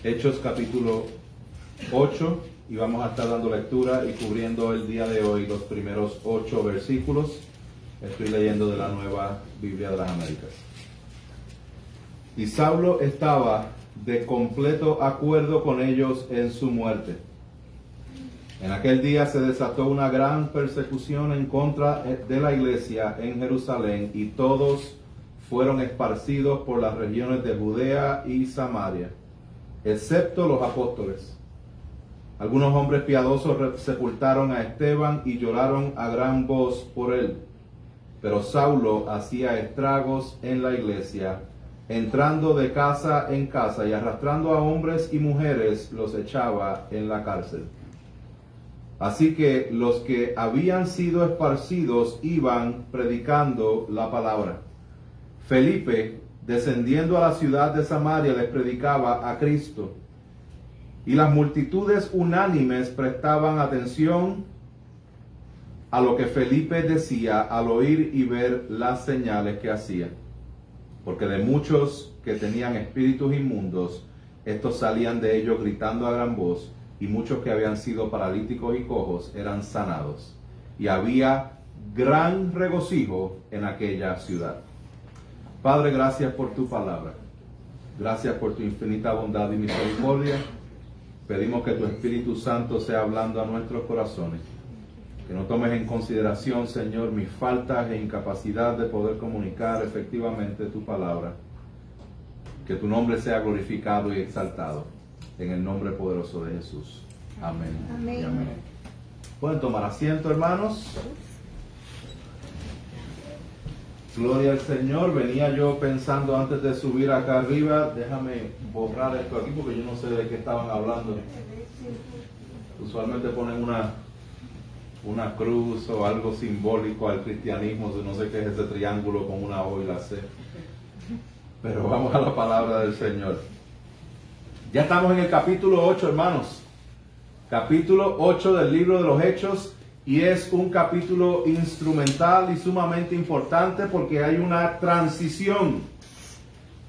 Hechos capítulo 8, y vamos a estar dando lectura y cubriendo el día de hoy los primeros 8 versículos. Estoy leyendo de la Nueva Biblia de las Américas. Y Saulo estaba de completo acuerdo con ellos en su muerte. En aquel día se desató una gran persecución en contra de la iglesia en Jerusalén, y todos fueron esparcidos por las regiones de Judea y Samaria, excepto los apóstoles. Algunos hombres piadosos sepultaron a Esteban y lloraron a gran voz por él. Pero Saulo hacía estragos en la iglesia, entrando de casa en casa y arrastrando a hombres y mujeres los echaba en la cárcel. Así que los que habían sido esparcidos iban predicando la palabra. Felipe, descendiendo a la ciudad de Samaria, les predicaba a Cristo. Y las multitudes unánimes prestaban atención a lo que Felipe decía al oír y ver las señales que hacía. Porque de muchos que tenían espíritus inmundos, estos salían de ellos gritando a gran voz, y muchos que habían sido paralíticos y cojos eran sanados. Y había gran regocijo en aquella ciudad. Padre, gracias por tu palabra. Gracias por tu infinita bondad y misericordia. Pedimos que tu Espíritu Santo sea hablando a nuestros corazones. Que no tomes en consideración, Señor, mis faltas e incapacidad de poder comunicar efectivamente tu palabra. Que tu nombre sea glorificado y exaltado. En el nombre poderoso de Jesús. Amén. Amén. Y amén. Pueden tomar asiento, hermanos. Gloria al Señor. Venía yo pensando antes de subir acá arriba, déjame borrar esto aquí porque yo no sé de qué estaban hablando. Usualmente ponen una cruz o algo simbólico al cristianismo, no sé qué es ese triángulo con una O y la C. Pero vamos a la palabra del Señor. Ya estamos en el capítulo 8, hermanos. Capítulo 8 del libro de los Hechos. Y es un capítulo instrumental y sumamente importante porque hay una transición.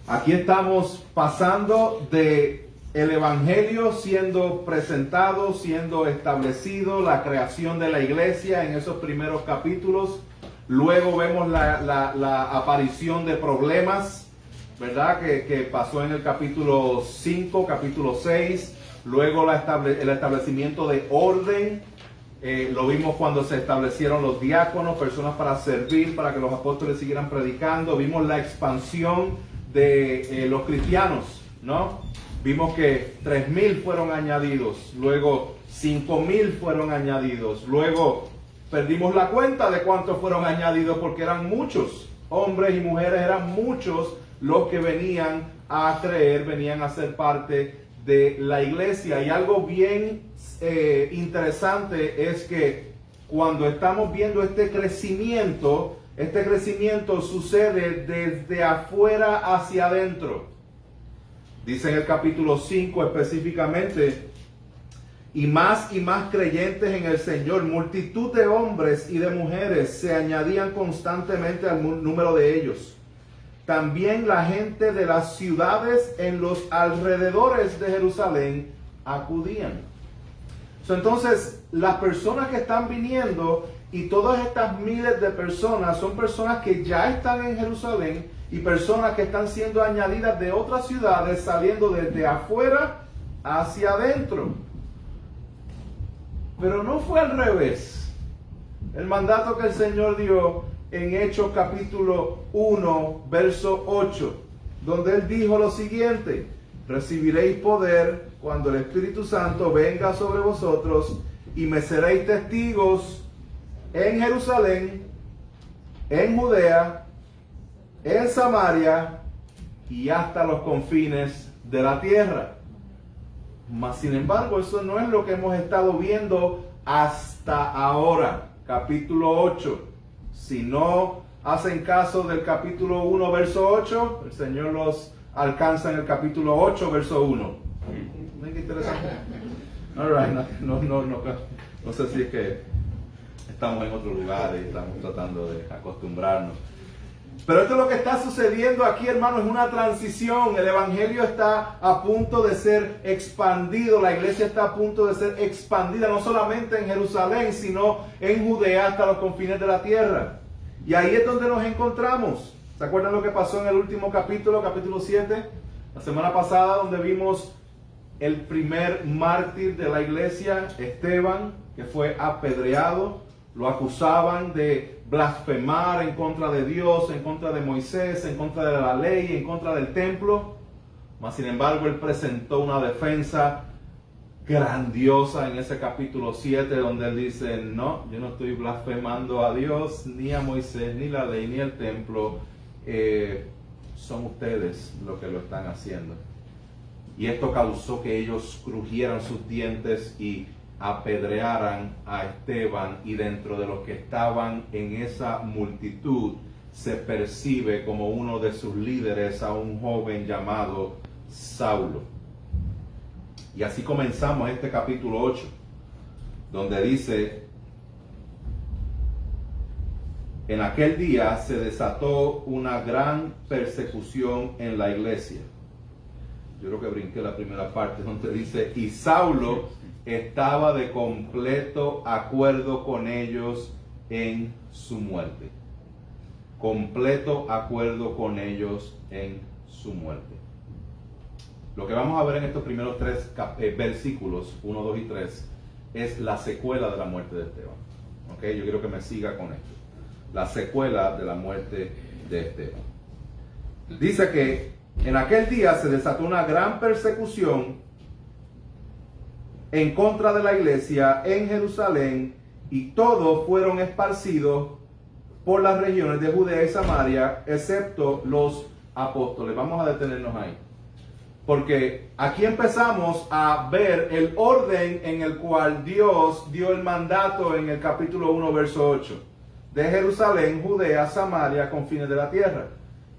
Aquí estamos pasando de el Evangelio siendo presentado, siendo establecido, la creación de la iglesia en esos primeros capítulos. Luego vemos la aparición de problemas, ¿verdad? Que pasó en el capítulo 5, capítulo 6. Luego el establecimiento de orden. Lo vimos cuando se establecieron los diáconos, personas para servir, para que los apóstoles siguieran predicando. Vimos la expansión de los cristianos, ¿no? Vimos que 3,000 fueron añadidos, luego 5,000 fueron añadidos, luego perdimos la cuenta de cuántos fueron añadidos porque eran muchos, hombres y mujeres, eran muchos los que venían a creer, venían a ser parte de la iglesia. Y algo bien interesante es que cuando estamos viendo este crecimiento sucede desde afuera hacia adentro. Dice en el capítulo 5 específicamente: y más creyentes en el Señor, multitud de hombres y de mujeres se añadían constantemente al número de ellos. También la gente de las ciudades en los alrededores de Jerusalén acudían. Entonces, las personas que están viniendo y todas estas miles de personas son personas que ya están en Jerusalén y personas que están siendo añadidas de otras ciudades, saliendo desde afuera hacia adentro. Pero no fue al revés. El mandato que el Señor dio en Hechos capítulo 1, verso 8, donde Él dijo lo siguiente: recibiréis poder cuando el Espíritu Santo venga sobre vosotros, y me seréis testigos en Jerusalén, en Judea, en Samaria y hasta los confines de la tierra. Mas sin embargo, eso no es lo que hemos estado viendo hasta ahora. Capítulo 8. Si no hacen caso del capítulo 1, verso 8, el Señor los alcanza en el capítulo 8, verso 1. ¿Ven qué interesante? All right. No sé si es que estamos en otro lugar y estamos tratando de acostumbrarnos. Pero esto es lo que está sucediendo aquí, hermano, es una transición. El evangelio está a punto de ser expandido, la iglesia está a punto de ser expandida, no solamente en Jerusalén, sino en Judea hasta los confines de la tierra. Y ahí es donde nos encontramos. ¿Se acuerdan lo que pasó en el último capítulo, capítulo 7? La semana pasada, donde vimos el primer mártir de la iglesia, Esteban, que fue apedreado. Lo acusaban de blasfemar en contra de Dios, en contra de Moisés, en contra de la ley, en contra del templo. Mas sin embargo, él presentó una defensa grandiosa en ese capítulo 7, donde él dice: no, yo no estoy blasfemando a Dios, ni a Moisés, ni la ley, ni el templo. Son ustedes los que lo están haciendo. Y esto causó que ellos crujieran sus dientes y apedrearan a Esteban, y dentro de los que estaban en esa multitud se percibe como uno de sus líderes a un joven llamado Saulo. Y así comenzamos este capítulo 8, donde dice: en aquel día se desató una gran persecución en la iglesia. Yo creo que brinqué la primera parte donde dice: y Saulo estaba de completo acuerdo con ellos en su muerte. Completo acuerdo con ellos en su muerte. Lo que vamos a ver en estos primeros tres versículos, 1, 2 y 3, es la secuela de la muerte de Esteban. ¿Okay? Yo quiero que me siga con esto. La secuela de la muerte de Esteban. Dice que en aquel día se desató una gran persecución en contra de la iglesia en Jerusalén, y todos fueron esparcidos por las regiones de Judea y Samaria, excepto los apóstoles. Vamos a detenernos ahí, porque aquí empezamos a ver el orden en el cual Dios dio el mandato en el capítulo 1, verso 8, de Jerusalén, Judea, Samaria, confines de la tierra.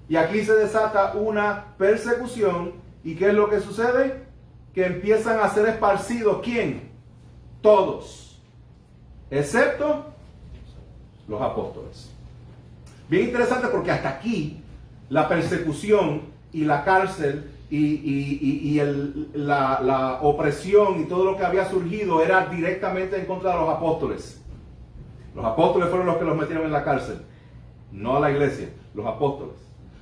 Y aquí se desata una persecución. ¿Y qué es lo que sucede? Que empiezan a ser esparcidos. ¿Quién? Todos, excepto los apóstoles. Bien interesante, porque hasta aquí la persecución y la cárcel y la opresión y todo lo que había surgido era directamente en contra de los apóstoles. Los apóstoles fueron los que los metieron en la cárcel, no a la iglesia, los apóstoles.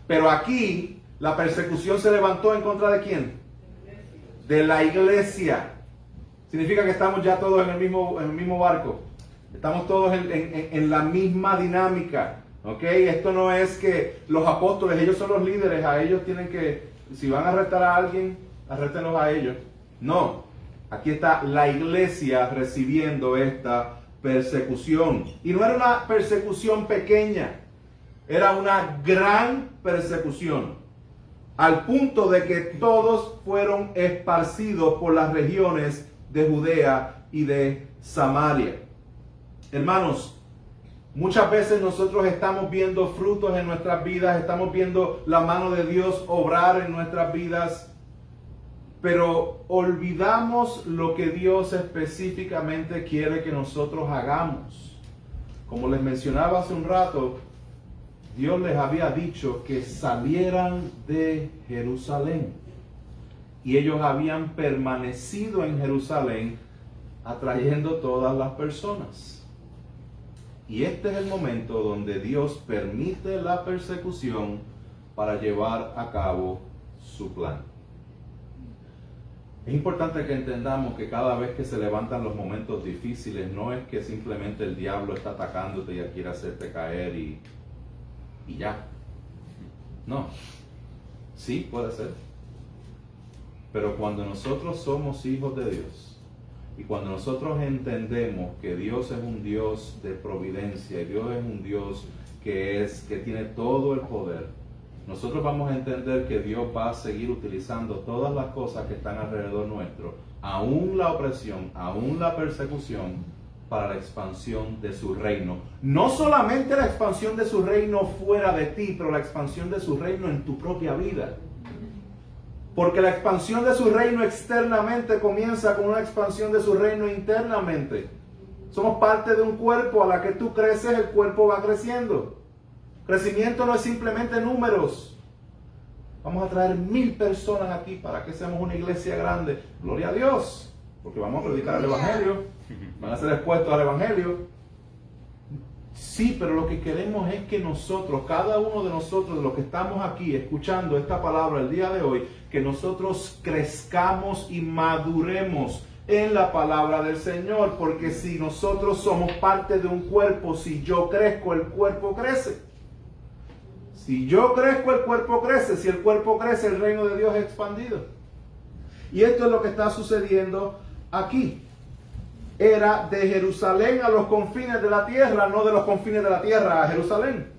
Pero aquí la persecución se levantó en contra de ¿quién? De la iglesia. Significa que estamos ya todos en el mismo barco. Estamos todos en la misma dinámica. ¿Ok? Esto no es que los apóstoles, ellos son los líderes, a ellos tienen que, si van a arrestar a alguien, arréstenlos a ellos. No. Aquí está la iglesia recibiendo esta persecución. Y no era una persecución pequeña, era una gran persecución. Al punto de que todos fueron esparcidos por las regiones de Judea y de Samaria. Hermanos, muchas veces nosotros estamos viendo frutos en nuestras vidas, estamos viendo la mano de Dios obrar en nuestras vidas, pero olvidamos lo que Dios específicamente quiere que nosotros hagamos. Como les mencionaba hace un rato, Dios les había dicho que salieran de Jerusalén. Y ellos habían permanecido en Jerusalén atrayendo todas las personas. Y este es el momento donde Dios permite la persecución para llevar a cabo su plan. Es importante que entendamos que cada vez que se levantan los momentos difíciles, no es que simplemente el diablo está atacándote y quiere hacerte caer y ya. No. Sí, puede ser. Pero cuando nosotros somos hijos de Dios y cuando nosotros entendemos que Dios es un Dios de providencia y Dios es un Dios que tiene todo el poder, nosotros vamos a entender que Dios va a seguir utilizando todas las cosas que están alrededor nuestro, aún la opresión, aún la persecución, para la expansión de su reino. No solamente la expansión de su reino fuera de ti, pero la expansión de su reino en tu propia vida. Porque la expansión de su reino externamente comienza con una expansión de su reino internamente. Somos parte de un cuerpo, a la que tú creces, el cuerpo va creciendo. Crecimiento no es simplemente números. Vamos a traer 1000 personas aquí para que seamos una iglesia grande. Gloria a Dios, porque vamos a predicar el Evangelio. Van a ser expuestos al Evangelio. Sí, pero lo que queremos es que nosotros, cada uno de nosotros, de los que estamos aquí escuchando esta palabra el día de hoy, que nosotros crezcamos y maduremos en la palabra del Señor, porque si nosotros somos parte de un cuerpo, si yo crezco, el cuerpo crece. Si yo crezco, el cuerpo crece. Si el cuerpo crece, el reino de Dios es expandido. Y esto es lo que está sucediendo aquí. Era de Jerusalén a los confines de la tierra, no de los confines de la tierra a Jerusalén.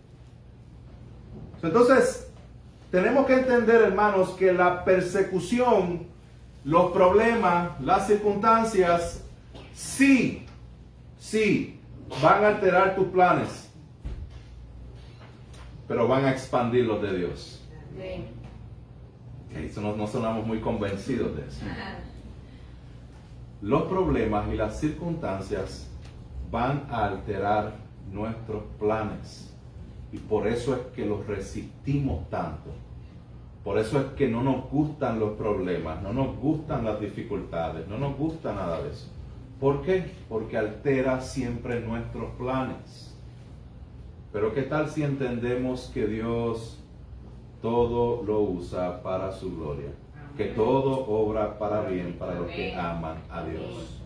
Entonces, tenemos que entender, hermanos, que la persecución, los problemas, las circunstancias, sí, van a alterar tus planes, pero van a expandir los de Dios. Eso no sonamos muy convencidos de eso. Los problemas y las circunstancias van a alterar nuestros planes. Y por eso es que los resistimos tanto. Por eso es que no nos gustan los problemas, no nos gustan las dificultades, no nos gusta nada de eso. ¿Por qué? Porque altera siempre nuestros planes. Pero ¿qué tal si entendemos que Dios todo lo usa para su gloria? Que todo obra para bien para los que aman a Dios.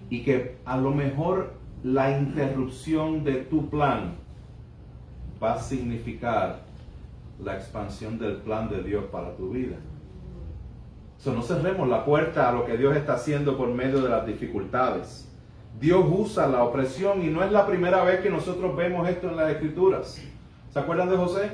Y que a lo mejor la interrupción de tu plan va a significar la expansión del plan de Dios para tu vida. No cerremos la puerta a lo que Dios está haciendo por medio de las dificultades. Dios usa la opresión y no es la primera vez que nosotros vemos esto en las Escrituras. ¿Se acuerdan de José?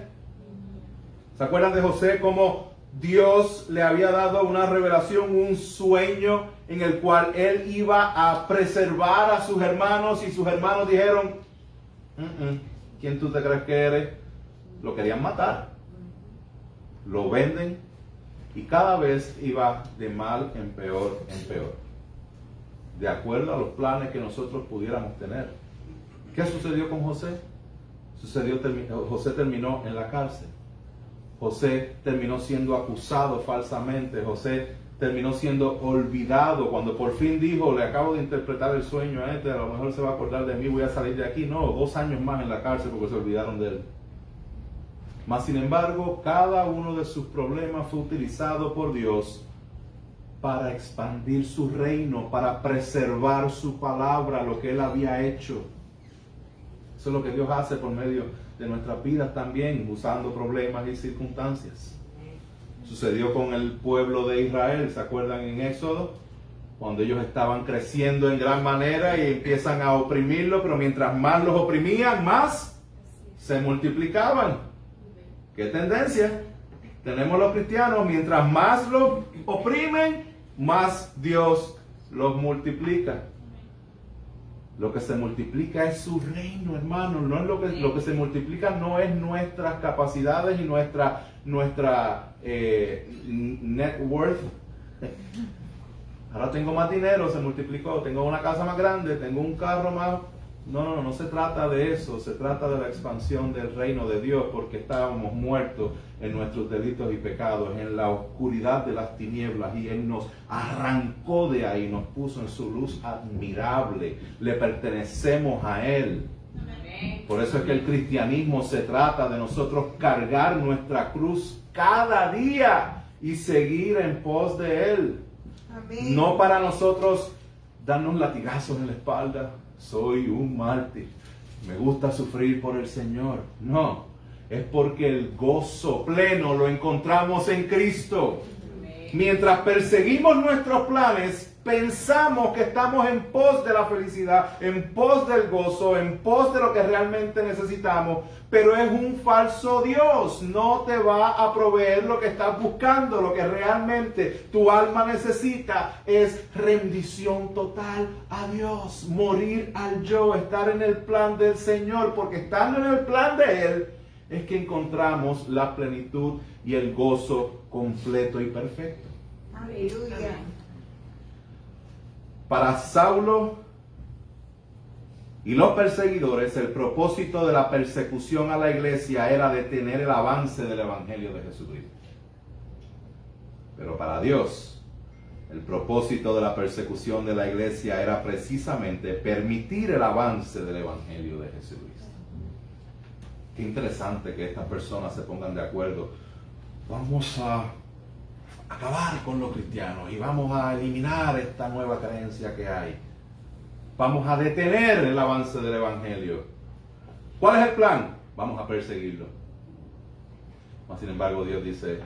¿Se acuerdan de José cómo Dios le había dado una revelación, un sueño en el cual él iba a preservar a sus hermanos y sus hermanos dijeron, ¿quién tú te crees que eres? Lo querían matar. Lo venden y cada vez iba de mal en peor, de acuerdo a los planes que nosotros pudiéramos tener. ¿Qué sucedió con José? José terminó en la cárcel. José terminó siendo acusado falsamente. José terminó siendo olvidado. Cuando por fin dijo, le acabo de interpretar el sueño a este, a lo mejor se va a acordar de mí, voy a salir de aquí. No, 2 años más en la cárcel porque se olvidaron de él. Mas sin embargo, cada uno de sus problemas fue utilizado por Dios para expandir su reino, para preservar su palabra, lo que él había hecho. Eso es lo que Dios hace por medio de nuestras vidas también, usando problemas y circunstancias. Sucedió con el pueblo de Israel, ¿se acuerdan en Éxodo? Cuando ellos estaban creciendo en gran manera y empiezan a oprimirlo, pero mientras más los oprimían, más se multiplicaban. ¿Qué tendencia tenemos los cristianos? Mientras más los oprimen, más Dios los multiplica. Lo que se multiplica es su reino, hermano. No es lo que se multiplica no es nuestras capacidades y nuestra net worth. Ahora tengo más dinero, se multiplicó. Tengo una casa más grande, tengo un carro más. No se trata de eso. Se trata de la expansión del reino de Dios, porque estábamos muertos en nuestros delitos y pecados, en la oscuridad de las tinieblas, y Él nos arrancó de ahí, nos puso en su luz admirable. Le pertenecemos a Él. Por eso es que el cristianismo se trata de nosotros cargar nuestra cruz cada día y seguir en pos de Él. Amén. No para nosotros darnos latigazos en la espalda. Soy un mártir, me gusta sufrir por el Señor. No, es porque el gozo pleno lo encontramos en Cristo. Mientras perseguimos nuestros planes, pensamos que estamos en pos de la felicidad, en pos del gozo, en pos de lo que realmente necesitamos, pero es un falso Dios. No te va a proveer lo que estás buscando. Lo que realmente tu alma necesita es rendición total a Dios, morir al yo, estar en el plan del Señor, porque estando en el plan de Él es que encontramos la plenitud y el gozo completo y perfecto. Aleluya. Para Saulo Y los perseguidores, el propósito de la persecución a la iglesia era detener el avance del evangelio de Jesucristo. Pero para Dios, el propósito de la persecución de la iglesia era precisamente permitir el avance del evangelio de Jesucristo. Qué interesante que estas personas se pongan de acuerdo. Vamos a acabar con los cristianos y vamos a eliminar esta nueva creencia que hay. Vamos a detener el avance del evangelio. ¿Cuál es el plan? Vamos a perseguirlo. Mas, sin embargo, Dios dice,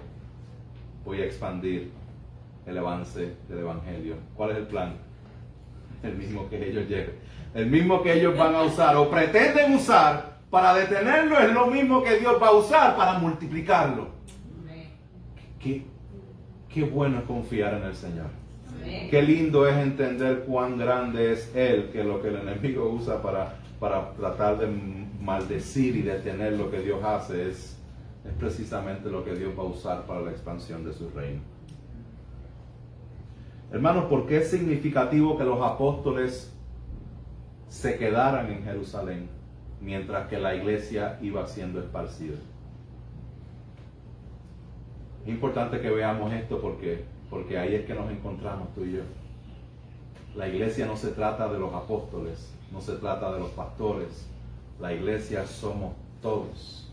voy a expandir el avance del evangelio. ¿Cuál es el plan? El mismo que ellos lleven. El mismo que ellos van a usar o pretenden usar para detenerlo es lo mismo que Dios va a usar para multiplicarlo. Qué bueno es confiar en el Señor. Qué lindo es entender cuán grande es Él, que lo que el enemigo usa para tratar de maldecir y detener lo que Dios hace es precisamente lo que Dios va a usar para la expansión de su reino. Hermanos, ¿por qué es significativo que los apóstoles se quedaran en Jerusalén mientras que la iglesia iba siendo esparcida? Es importante que veamos esto porque ahí es que nos encontramos tú y yo. La iglesia no se trata de los apóstoles, no se trata de los pastores. La iglesia somos todos.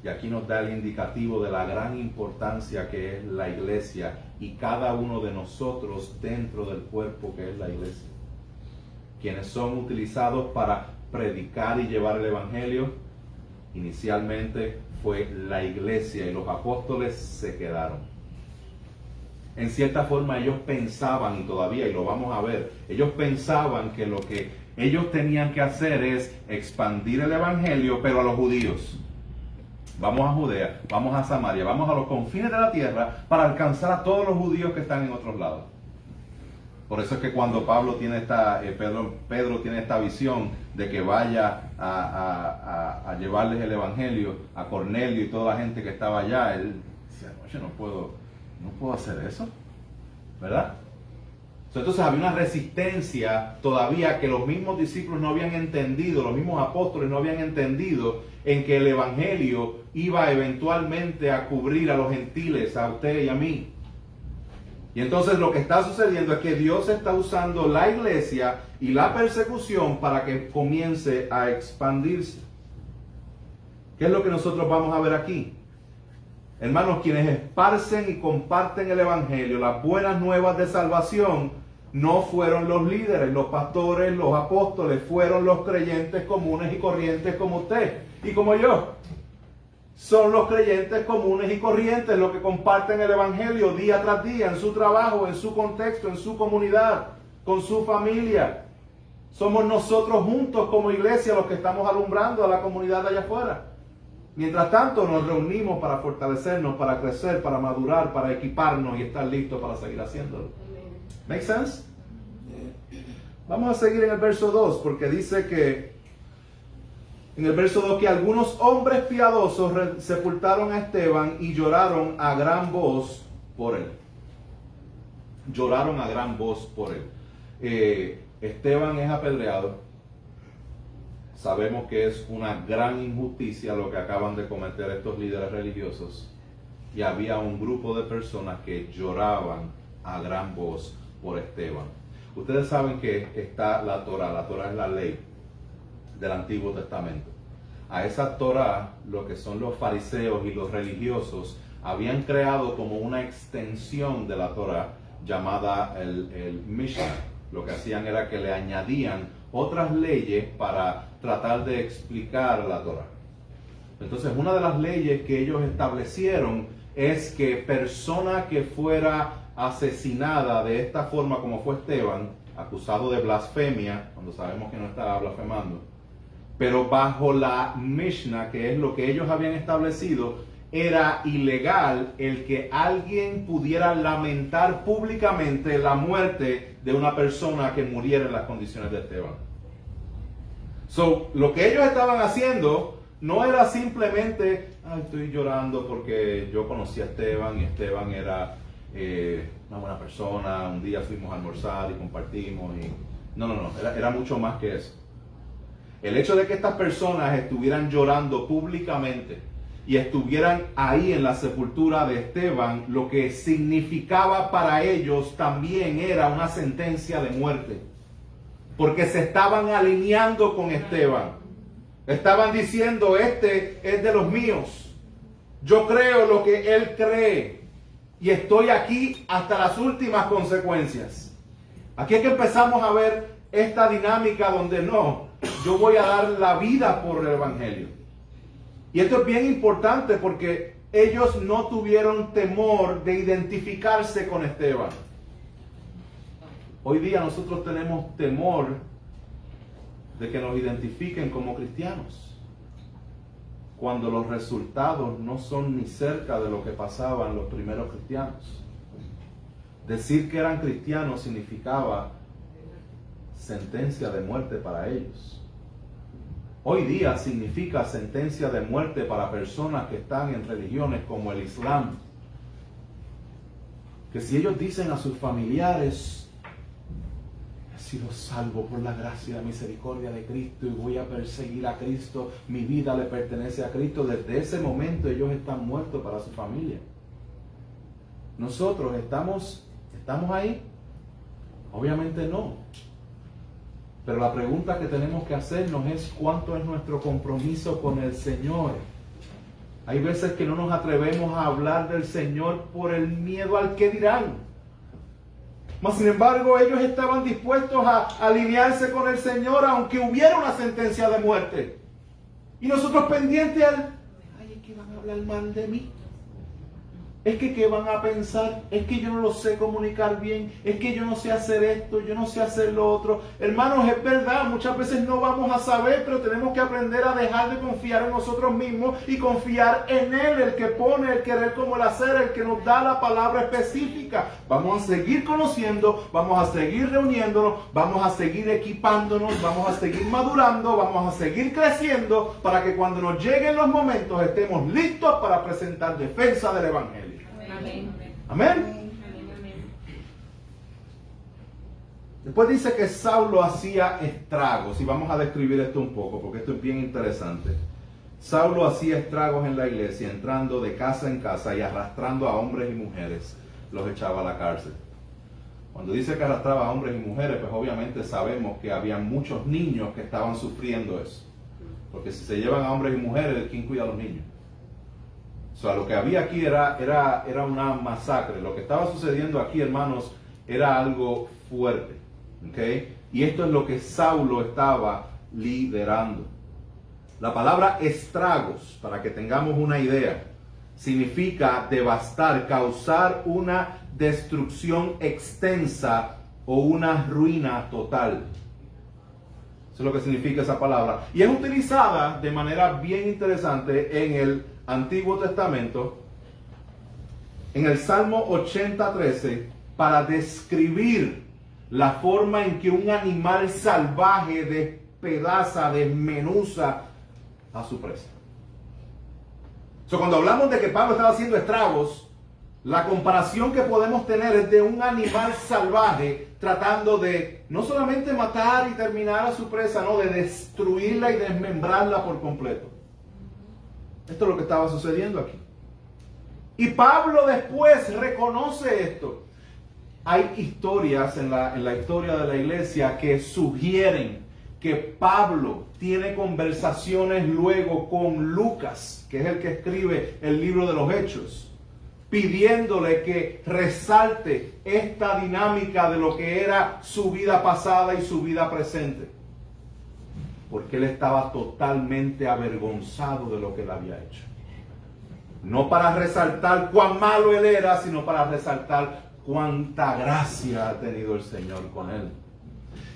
Y aquí nos da el indicativo de la gran importancia que es la iglesia y cada uno de nosotros dentro del cuerpo que es la iglesia. Quienes son utilizados para predicar y llevar el evangelio, inicialmente fue la iglesia y los apóstoles se quedaron. En cierta forma ellos pensaban, y todavía, y lo vamos a ver, ellos pensaban que lo que ellos tenían que hacer es expandir el evangelio, pero a los judíos. Vamos a Judea, vamos a Samaria, vamos a los confines de la tierra para alcanzar a todos los judíos que están en otros lados. Por eso es que cuando Pedro tiene esta visión de que vaya a llevarles el evangelio a Cornelio y toda la gente que estaba allá, él decía, yo no puedo hacer eso, ¿verdad? Entonces había una resistencia todavía que los mismos discípulos no habían entendido, los mismos apóstoles no habían entendido en que el evangelio iba eventualmente a cubrir a los gentiles, a usted y a mí. Y entonces lo que está sucediendo es que Dios está usando la iglesia y la persecución para que comience a expandirse. ¿Qué es lo que nosotros vamos a ver aquí? Hermanos, quienes esparcen y comparten el evangelio, las buenas nuevas de salvación, no fueron los líderes, los pastores, los apóstoles, fueron los creyentes comunes y corrientes como usted y como yo. Son los creyentes comunes y corrientes los que comparten el evangelio día tras día, en su trabajo, en su contexto, en su comunidad, con su familia. Somos nosotros juntos como iglesia los que estamos alumbrando a la comunidad allá afuera. Mientras tanto nos reunimos para fortalecernos, para crecer, para madurar, para equiparnos y estar listos para seguir haciéndolo. ¿Make sense? Vamos a seguir en el verso 2 porque dice que en el verso 2 que algunos hombres piadosos sepultaron a Esteban y lloraron a gran voz por él. Lloraron a gran voz por él. Esteban es apedreado. Sabemos que es una gran injusticia lo que acaban de cometer estos líderes religiosos. Y había un grupo de personas que lloraban a gran voz por Esteban. Ustedes saben que está la Torá. La Torá es la ley del Antiguo Testamento. A esa Torá, lo que son los fariseos y los religiosos habían creado como una extensión de la Torá llamada el Mishnah. Lo que hacían era que le añadían otras leyes para tratar de explicar la Torá. Entonces, una de las leyes que ellos establecieron es que persona que fuera asesinada de esta forma como fue Esteban, acusado de blasfemia, cuando sabemos que no estaba blasfemando, pero bajo la Mishnah, que es lo que ellos habían establecido, era ilegal el que alguien pudiera lamentar públicamente la muerte de una persona que muriera en las condiciones de Esteban. Lo que ellos estaban haciendo no era simplemente, estoy llorando porque yo conocí a Esteban y Esteban era una buena persona, un día fuimos a almorzar y compartimos. No, era mucho más que eso. El hecho de que estas personas estuvieran llorando públicamente y estuvieran ahí en la sepultura de Esteban, lo que significaba para ellos también era una sentencia de muerte. Porque se estaban alineando con Esteban. Estaban diciendo, este es de los míos. Yo creo lo que él cree. Y estoy aquí hasta las últimas consecuencias. Aquí es que empezamos a ver esta dinámica donde no, yo voy a dar la vida por el evangelio. Y esto es bien importante porque ellos no tuvieron temor de identificarse con Esteban. Hoy día nosotros tenemos temor de que nos identifiquen como cristianos, cuando los resultados no son ni cerca de lo que pasaban los primeros cristianos. Decir que eran cristianos significaba sentencia de muerte para ellos. Hoy día significa sentencia de muerte para personas que están en religiones como el Islam. Que si ellos dicen a sus familiares, he sido salvo por la gracia y la misericordia de Cristo y voy a perseguir a Cristo, mi vida le pertenece a Cristo, desde ese momento ellos están muertos para su familia. ¿Nosotros estamos ahí? Obviamente no. Pero la pregunta que tenemos que hacernos es ¿cuánto es nuestro compromiso con el Señor? Hay veces que no nos atrevemos a hablar del Señor por el miedo al que dirán. Mas sin embargo ellos estaban dispuestos a alinearse con el Señor aunque hubiera una sentencia de muerte. Y nosotros pendientes al, ay, es que van a hablar mal de mí. Es que ¿qué van a pensar? Es que yo no lo sé comunicar bien. Es que yo no sé hacer esto, yo no sé hacer lo otro. Hermanos, es verdad, muchas veces no vamos a saber, pero tenemos que aprender a dejar de confiar en nosotros mismos y confiar en Él, el que pone el querer como el hacer, el que nos da la palabra específica. Vamos a seguir conociendo, vamos a seguir reuniéndonos, vamos a seguir equipándonos, vamos a seguir madurando, vamos a seguir creciendo para que cuando nos lleguen los momentos estemos listos para presentar defensa del Evangelio. Amén. Amén. Después dice que Saulo hacía estragos, y vamos a describir esto un poco, porque esto es bien interesante. Saulo hacía estragos en la iglesia, entrando de casa en casa y arrastrando a hombres y mujeres, los echaba a la cárcel. Cuando dice que arrastraba a hombres y mujeres, pues obviamente sabemos que había muchos niños que estaban sufriendo eso. Porque si se llevan a hombres y mujeres, ¿quién cuida a los niños? O sea, lo que había aquí era una masacre. Lo que estaba sucediendo aquí, hermanos, era algo fuerte. ¿Okay? Y esto es lo que Saulo estaba liderando. La palabra estragos, para que tengamos una idea, significa devastar, causar una destrucción extensa o una ruina total. Eso es lo que significa esa palabra. Y es utilizada de manera bien interesante en el Antiguo Testamento, en el Salmo 80:13, para describir la forma en que un animal salvaje despedaza, desmenuza a su presa. Cuando hablamos de que Pablo estaba haciendo estragos, la comparación que podemos tener es de un animal salvaje tratando de no solamente matar y terminar a su presa, no, de destruirla y desmembrarla por completo. Esto es lo que estaba sucediendo aquí. Y Pablo después reconoce esto. Hay historias en la historia de la iglesia que sugieren que Pablo tiene conversaciones luego con Lucas, que es el que escribe el libro de los Hechos, pidiéndole que resalte esta dinámica de lo que era su vida pasada y su vida presente. Porque él estaba totalmente avergonzado de lo que él había hecho. No para resaltar cuán malo él era, sino para resaltar cuánta gracia ha tenido el Señor con él.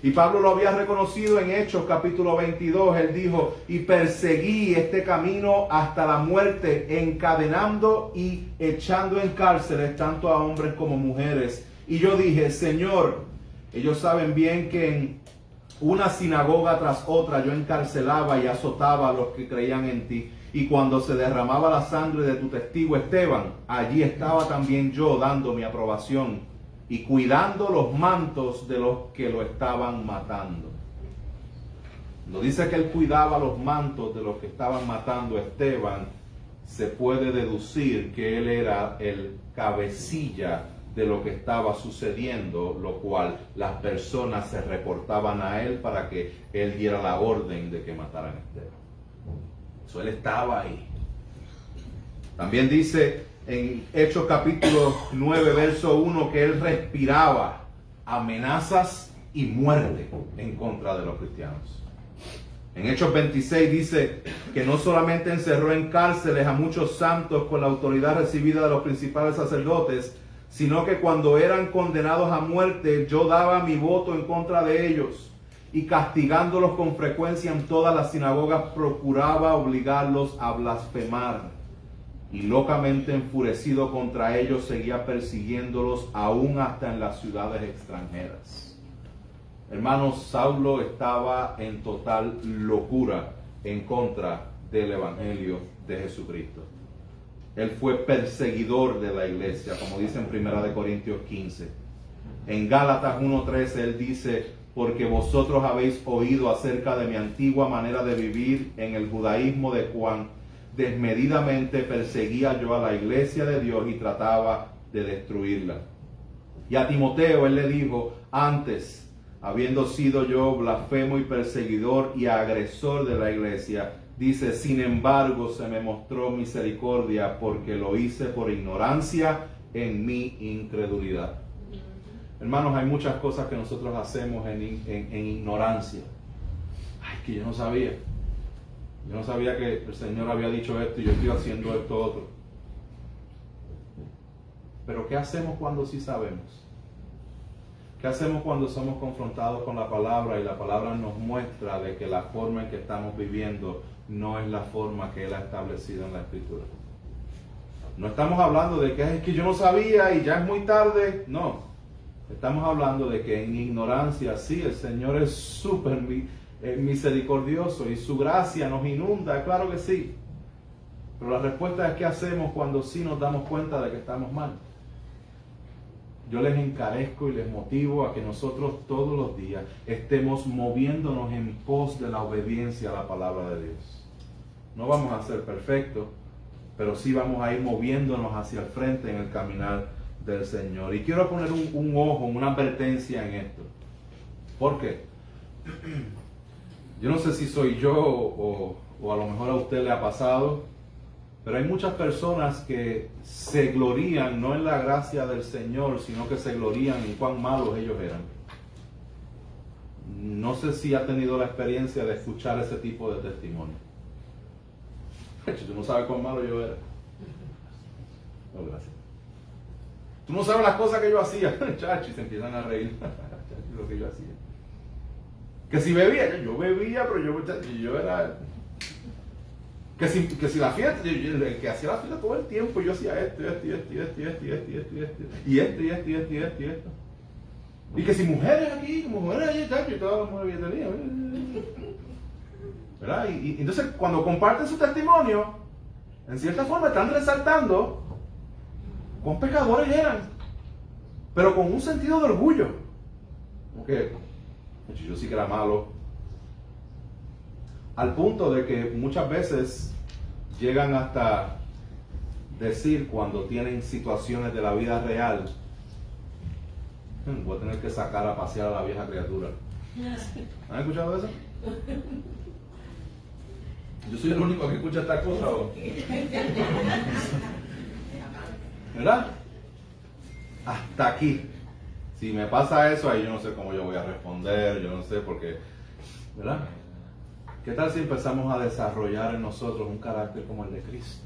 Y Pablo lo había reconocido en Hechos capítulo 22. Él dijo, y perseguí este camino hasta la muerte, encadenando y echando en cárceles tanto a hombres como mujeres. Y yo dije, Señor, ellos saben bien que en una sinagoga tras otra yo encarcelaba y azotaba a los que creían en ti. Y cuando se derramaba la sangre de tu testigo Esteban, allí estaba también yo dando mi aprobación y cuidando los mantos de los que lo estaban matando. Cuando dice que él cuidaba los mantos de los que estaban matando a Esteban, se puede deducir que él era el cabecilla de lo que estaba sucediendo, lo cual las personas se reportaban a él para que él diera la orden de que mataran a Esteban. Eso él estaba ahí. También dice en Hechos capítulo 9, verso 1, que él respiraba amenazas y muerte en contra de los cristianos. En Hechos 26 dice que no solamente encerró en cárceles a muchos santos con la autoridad recibida de los principales sacerdotes, sino que cuando eran condenados a muerte, yo daba mi voto en contra de ellos, y castigándolos con frecuencia en todas las sinagogas, procuraba obligarlos a blasfemar. Y locamente enfurecido contra ellos, seguía persiguiéndolos aún hasta en las ciudades extranjeras. Hermanos, Saulo estaba en total locura en contra del Evangelio de Jesucristo. Él fue perseguidor de la iglesia, como dice en 1 Corintios 15. En Gálatas 1:13 él dice: porque vosotros habéis oído acerca de mi antigua manera de vivir en el judaísmo, de cuán desmedidamente perseguía yo a la iglesia de Dios y trataba de destruirla. Y a Timoteo él le dijo: antes, habiendo sido yo blasfemo y perseguidor y agresor de la iglesia, dice, sin embargo se me mostró misericordia porque lo hice por ignorancia en mi incredulidad. Hermanos, hay muchas cosas que nosotros hacemos en ignorancia. Ay, que yo no sabía. Yo no sabía que el Señor había dicho esto y yo estoy haciendo esto otro. Pero ¿qué hacemos cuando sí sabemos? ¿Qué hacemos cuando somos confrontados con la palabra y la palabra nos muestra de que la forma en que estamos viviendo no es la forma que Él ha establecido en la Escritura? No estamos hablando de que es que yo no sabía y ya es muy tarde. No. Estamos hablando de que en ignorancia, sí, el Señor es súper misericordioso y su gracia nos inunda, claro que sí. Pero la respuesta es: ¿qué hacemos cuando sí nos damos cuenta de que estamos mal? Yo les encarezco y les motivo a que nosotros todos los días estemos moviéndonos en pos de la obediencia a la palabra de Dios. No vamos a ser perfectos, pero sí vamos a ir moviéndonos hacia el frente en el caminar del Señor. Y quiero poner un ojo, una advertencia en esto. ¿Por qué? Yo no sé si soy yo o a lo mejor a usted le ha pasado, pero hay muchas personas que se glorían no en la gracia del Señor, sino que se glorían en cuán malos ellos eran. No sé si ha tenido la experiencia de escuchar ese tipo de testimonio. Tú no sabes cuán malo yo era. No, gracias. Tú no sabes las cosas que yo hacía. Chachi, se empiezan a reír. Chachi, lo que yo hacía. Que si bebía, yo bebía, pero yo era... Que si la fiesta, el que hacía la fiesta todo el tiempo, yo hacía esto. Y que si mujeres aquí, mujeres allí, chacho, y todas las mujeres que tenía. ¿Verdad? Y entonces cuando comparten su testimonio, en cierta forma están resaltando cuán pecadores eran, pero con un sentido de orgullo. Porque yo sí que era malo. Al punto de que muchas veces llegan hasta decir, cuando tienen situaciones de la vida real, voy a tener que sacar a pasear a la vieja criatura. ¿Han escuchado eso? Yo soy el único que escucha esta cosa, ¿o? ¿Verdad? Hasta aquí. Si me pasa eso, ahí yo no sé cómo yo voy a responder, yo no sé porque, ¿verdad? ¿Qué tal si empezamos a desarrollar en nosotros un carácter como el de Cristo?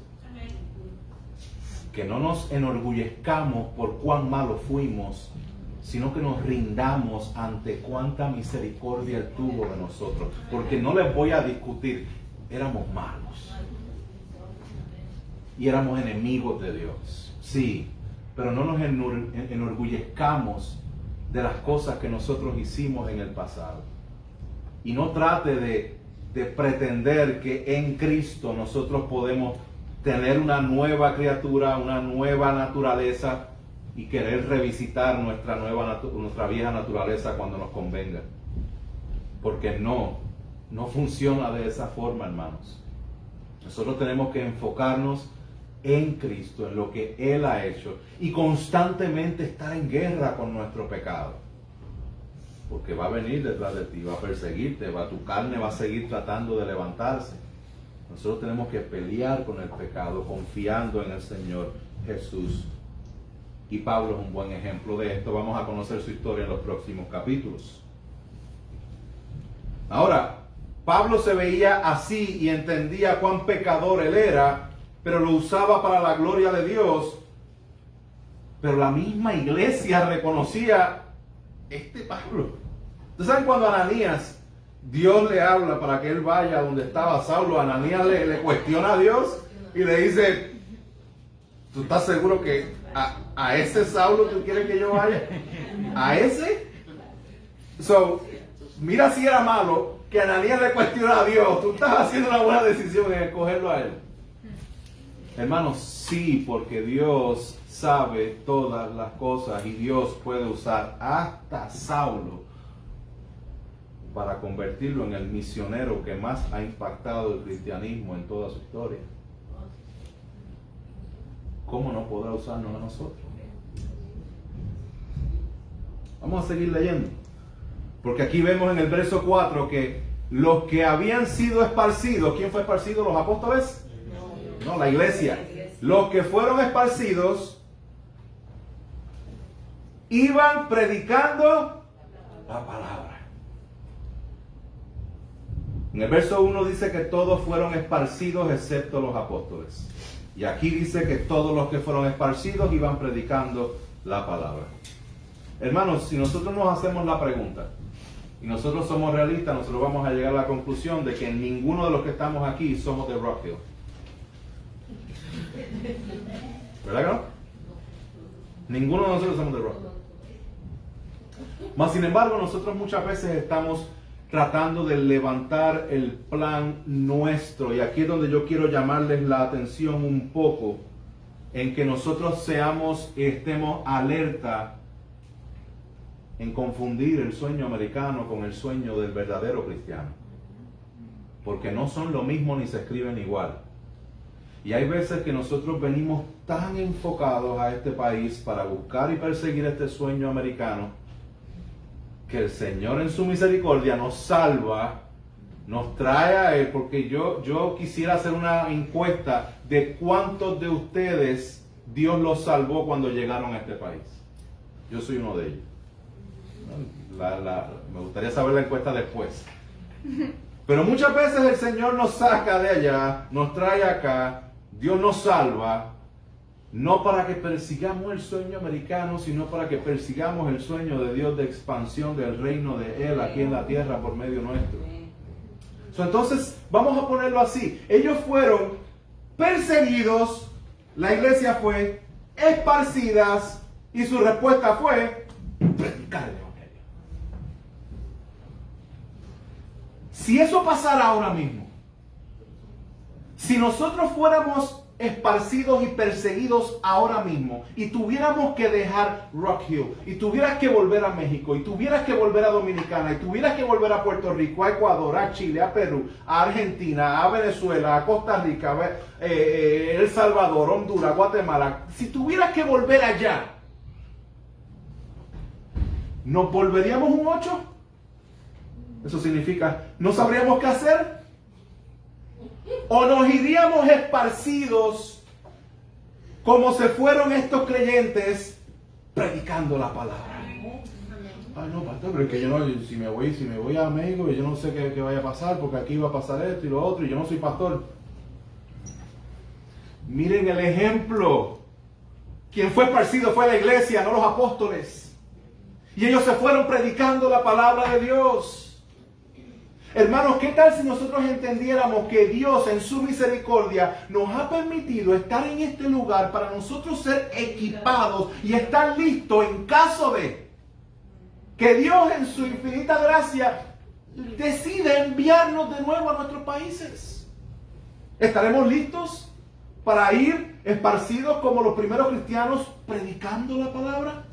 Que no nos enorgullezcamos por cuán malos fuimos, sino que nos rindamos ante cuánta misericordia Él tuvo de nosotros. Porque no les voy a discutir, éramos malos. Y éramos enemigos de Dios. Sí, pero no nos enorgullezcamos de las cosas que nosotros hicimos en el pasado. Y no trate de pretender que en Cristo nosotros podemos tener una nueva criatura, una nueva naturaleza y querer revisitar nuestra vieja naturaleza cuando nos convenga. Porque no, No funciona de esa forma, hermanos. Nosotros tenemos que enfocarnos en Cristo, en lo que Él ha hecho, y constantemente estar en guerra con nuestro pecado. Porque va a venir detrás de ti, va a perseguirte, tu carne va a seguir tratando de levantarse. Nosotros tenemos que pelear con el pecado, confiando en el Señor Jesús. Y Pablo es un buen ejemplo de esto. Vamos a conocer su historia en los próximos capítulos. Ahora, Pablo se veía así y entendía cuán pecador él era, pero lo usaba para la gloria de Dios. Pero la misma iglesia reconocía Pablo. ¿Ustedes saben cuando Ananías, Dios le habla para que él vaya donde estaba Saulo? Ananías le cuestiona a Dios y le dice: ¿tú estás seguro que a ese Saulo tú quieres que yo vaya? ¿A ese? Mira si era malo que Ananías le cuestiona a Dios. Tú estás haciendo una buena decisión en escogerlo a él. Hermanos, sí, porque Dios sabe todas las cosas y Dios puede usar hasta Saulo para convertirlo en el misionero que más ha impactado el cristianismo en toda su historia. ¿Cómo no podrá usarnos a nosotros? Vamos a seguir leyendo, porque aquí vemos en el verso 4 que los que habían sido esparcidos, ¿quién fue esparcido? ¿Los apóstoles? No, la iglesia. Los que fueron esparcidos iban predicando la palabra. En el verso 1 dice que todos fueron esparcidos excepto los apóstoles. Y aquí dice que todos los que fueron esparcidos iban predicando la palabra. Hermanos, si nosotros nos hacemos la pregunta, y nosotros somos realistas, nosotros vamos a llegar a la conclusión de que ninguno de los que estamos aquí somos de Rock Hill. ¿Verdad que no? Ninguno de nosotros somos de Rock Hill. Mas sin embargo, nosotros muchas veces estamos tratando de levantar el plan nuestro. Y aquí es donde yo quiero llamarles la atención un poco, en que nosotros estemos alerta en confundir el sueño americano con el sueño del verdadero cristiano. Porque no son lo mismo ni se escriben igual. Y hay veces que nosotros venimos tan enfocados a este país para buscar y perseguir este sueño americano, que el Señor en su misericordia nos salva, nos trae a Él, porque yo quisiera hacer una encuesta de cuántos de ustedes Dios los salvó cuando llegaron a este país. Yo soy uno de ellos. Me gustaría saber la encuesta después. Pero muchas veces el Señor nos saca de allá, nos trae acá, Dios nos salva, no para que persigamos el sueño americano, sino para que persigamos el sueño de Dios de expansión del reino de Él aquí en la tierra por medio nuestro. Entonces, vamos a ponerlo así. Ellos fueron perseguidos, la iglesia fue esparcidas y su respuesta fue predicar el evangelio. Si eso pasara ahora mismo, si nosotros fuéramos esparcidos y perseguidos ahora mismo y tuviéramos que dejar Rock Hill y tuvieras que volver a México y tuvieras que volver a Dominicana y tuvieras que volver a Puerto Rico, a Ecuador, a Chile, a Perú, a Argentina, a Venezuela, a Costa Rica, a El Salvador, Honduras, Guatemala, si tuvieras que volver allá, ¿nos volveríamos un 8? Eso significa, ¿no sabríamos qué hacer? ¿O nos iríamos esparcidos como se fueron estos creyentes predicando la palabra? Ay, no, pastor, pero es que yo no, si me voy a México, yo no sé qué vaya a pasar, porque aquí va a pasar esto y lo otro, y yo no soy pastor. Miren el ejemplo. Quien fue esparcido fue la iglesia, no los apóstoles. Y ellos se fueron predicando la palabra de Dios. Hermanos, ¿qué tal si nosotros entendiéramos que Dios en su misericordia nos ha permitido estar en este lugar para nosotros ser equipados y estar listos en caso de que Dios en su infinita gracia decida enviarnos de nuevo a nuestros países? ¿Estaremos listos para ir esparcidos como los primeros cristianos predicando la palabra?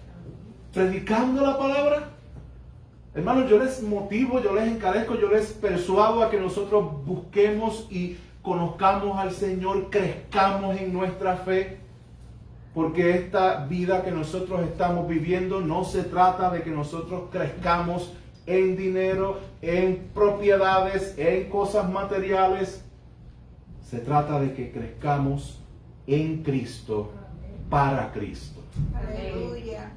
¿Predicando la palabra? Hermanos, yo les motivo, yo les encarezco, yo les persuado a que nosotros busquemos y conozcamos al Señor, crezcamos en nuestra fe, porque esta vida que nosotros estamos viviendo no se trata de que nosotros crezcamos en dinero, en propiedades, en cosas materiales. Se trata de que crezcamos en Cristo, para Cristo. Aleluya.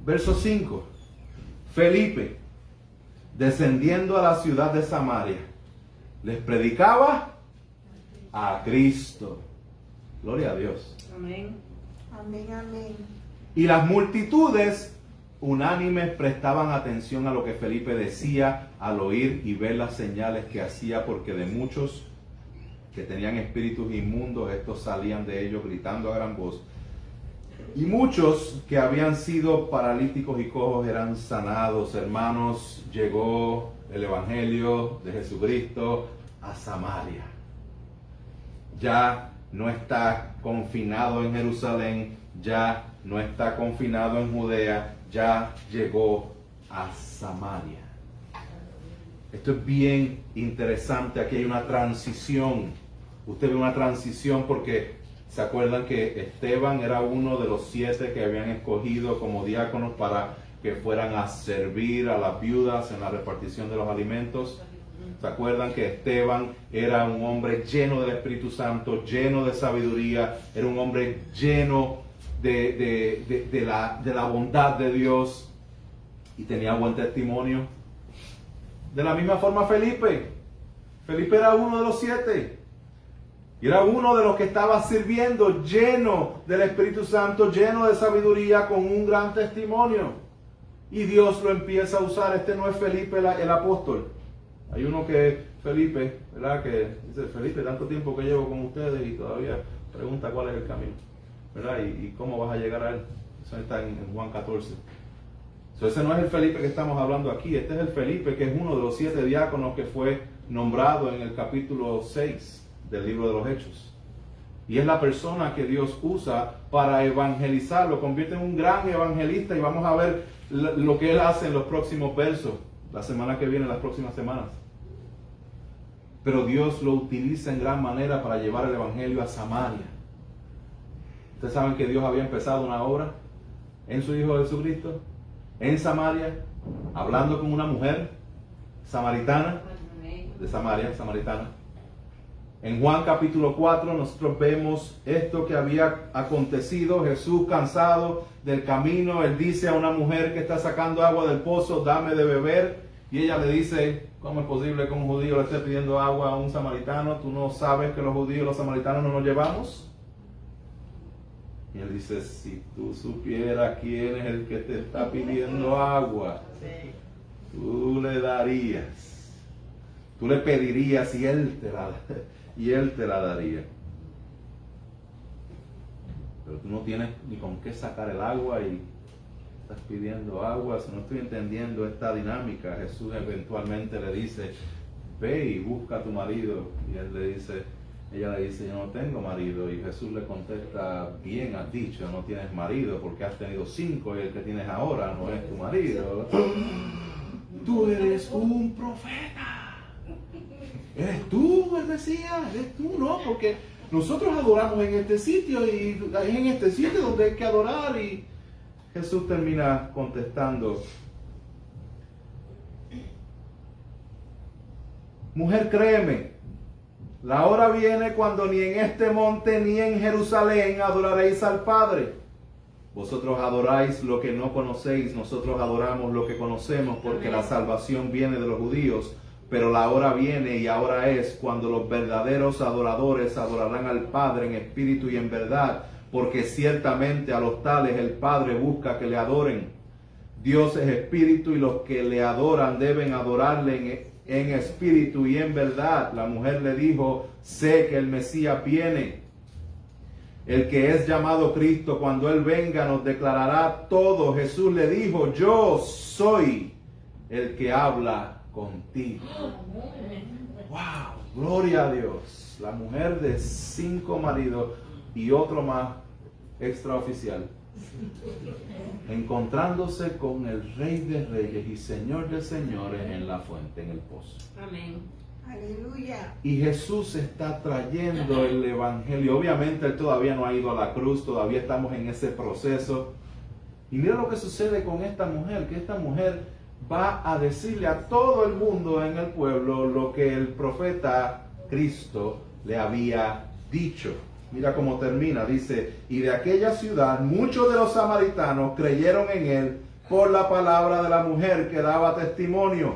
Verso 5. Felipe, descendiendo a la ciudad de Samaria, les predicaba a Cristo. Gloria a Dios. Amén. Amén, amén. Y las multitudes unánimes prestaban atención a lo que Felipe decía al oír y ver las señales que hacía, porque de muchos que tenían espíritus inmundos, estos salían de ellos gritando a gran voz. Y muchos que habían sido paralíticos y cojos eran sanados. Hermanos, llegó el Evangelio de Jesucristo a Samaria. Ya no está confinado en Jerusalén, ya no está confinado en Judea, ya llegó a Samaria. Esto es bien interesante. Aquí hay una transición. Usted ve una transición porque ¿se acuerdan que Esteban era uno de los 7 que habían escogido como diáconos para que fueran a servir a las viudas en la repartición de los alimentos? ¿Se acuerdan que Esteban era un hombre lleno del Espíritu Santo, lleno de sabiduría, era un hombre lleno de la bondad de Dios y tenía buen testimonio? De la misma forma Felipe era uno de los 7. Y era uno de los que estaba sirviendo, lleno del Espíritu Santo, lleno de sabiduría, con un gran testimonio. Y Dios lo empieza a usar. Este no es Felipe el apóstol. Hay uno que, Felipe, ¿verdad? Que dice, Felipe, tanto tiempo que llevo con ustedes y todavía pregunta cuál es el camino, ¿verdad? Y cómo vas a llegar a él. Eso está en Juan 14. Ese no es el Felipe que estamos hablando aquí. Este es el Felipe que es uno de los 7 diáconos que fue nombrado en el capítulo 6 del libro de los Hechos. Y es la persona que Dios usa para evangelizar, lo convierte en un gran evangelista, y vamos a ver lo que él hace en los próximos versos, la semana que viene, las próximas semanas. Pero Dios lo utiliza en gran manera para llevar el evangelio a Samaria. Ustedes saben que Dios había empezado una obra en su Hijo Jesucristo, en Samaria, hablando con una mujer samaritana, de Samaria, samaritana. En Juan capítulo 4 nosotros vemos esto que había acontecido. Jesús, cansado del camino, él dice a una mujer que está sacando agua del pozo, dame de beber. Y ella le dice, ¿cómo es posible que un judío le esté pidiendo agua a un samaritano? ¿Tú no sabes que los judíos y los samaritanos no nos llevamos? Y él dice, si tú supieras quién es el que te está pidiendo agua, tú le darías, tú le pedirías y él te la daría. Pero tú no tienes ni con qué sacar el agua y estás pidiendo agua. Si no estoy entendiendo esta dinámica. Jesús eventualmente le dice, ve y busca a tu marido. Y ella le dice, yo no tengo marido. Y Jesús le contesta, bien has dicho, no tienes marido, porque has tenido 5 y el que tienes ahora no es tu marido. Tú eres un profeta. ¿Eres tú el Mesías? ¿Eres tú? No, porque nosotros adoramos en este sitio y es en este sitio donde hay que adorar. Y Jesús termina contestando, mujer, créeme, la hora viene cuando ni en este monte ni en Jerusalén adoraréis al Padre. Vosotros adoráis lo que no conocéis, nosotros adoramos lo que conocemos, porque la salvación viene de los judíos. Pero la hora viene y ahora es cuando los verdaderos adoradores adorarán al Padre en espíritu y en verdad, porque ciertamente a los tales el Padre busca que le adoren. Dios es espíritu y los que le adoran deben adorarle en espíritu y en verdad. La mujer le dijo, sé que el Mesías viene, el que es llamado Cristo. Cuando Él venga nos declarará todo. Jesús le dijo, yo soy el que habla contigo. Wow, gloria a Dios. La mujer de 5 maridos y otro más extraoficial encontrándose con el Rey de Reyes y Señor de Señores en la fuente, en el pozo. Amén. Aleluya. Y Jesús está trayendo el Evangelio. Obviamente Él todavía no ha ido a la cruz, todavía estamos en ese proceso. Y mira lo que sucede con esta mujer, que esta mujer va a decirle a todo el mundo en el pueblo lo que el profeta Cristo le había dicho. Mira cómo termina, dice, y de aquella ciudad muchos de los samaritanos creyeron en Él por la palabra de la mujer que daba testimonio,